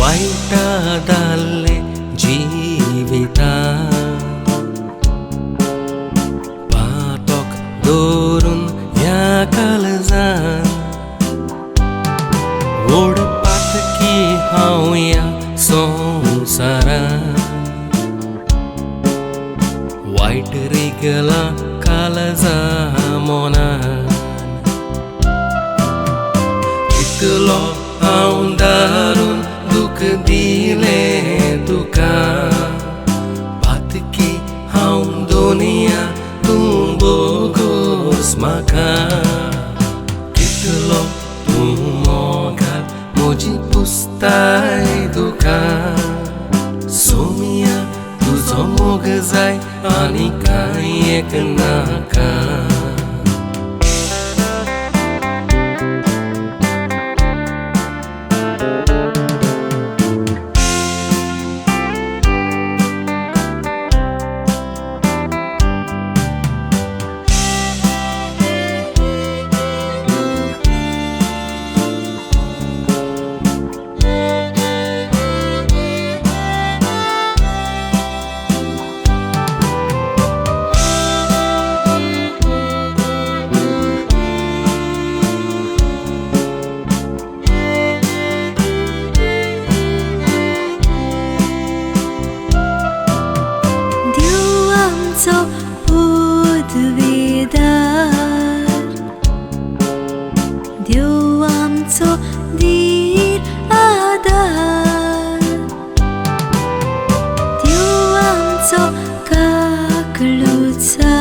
वाईटादाल्ले जीविता पातोक दोरून ह्या काळजान ओडपातकी हांव ह्या संवसारान वाईट रिगला काळजा मोनान कितलो हांव दारून दुख दिलें तुका पातकी हांव दोनिया तूं बोगोस म्हाका कितलो तूं मोगाल म्हजी पुस्ताय तुका सोमिया तुजो मोग जाय आनी कांय एक नाका देव आमचो धीर आदार देव आमचो काकलुचा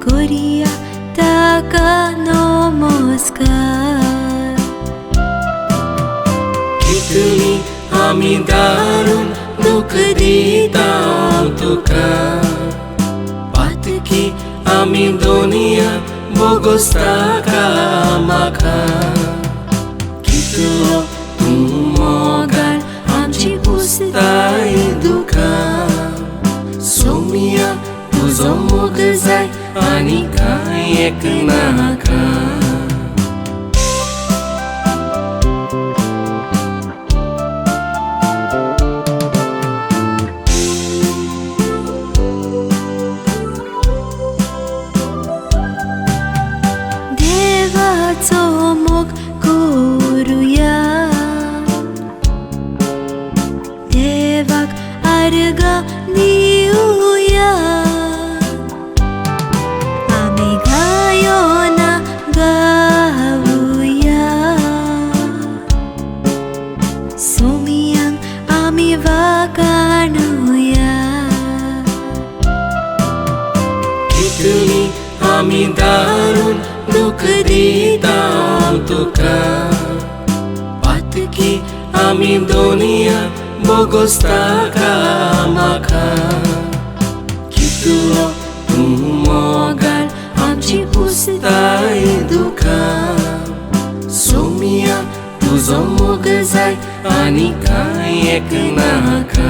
करुया ताका नमस्कार कितली आमी दारून दुख दिता तुका पातकी आमी दोनिया बोगोस ताका म्हाका कितलो तूं मोगाल आमची पुस्ताय तुका सोमिया तुजो मोग जाय आनी कांय एक नाका देवाचो मोग करुया देवाक अर्घ दिवया आमी गायोना गावुया सोमियांक आमी वाखाणुया कितली आमी दारून दुख दिता तुका पातकी आमी दोनिया बोगोस ताका म्हाका कितलो तूं मोगाल आमची पुस्ताय तुका सोमिया तुजो मोग जाय आनी कांय एक नाका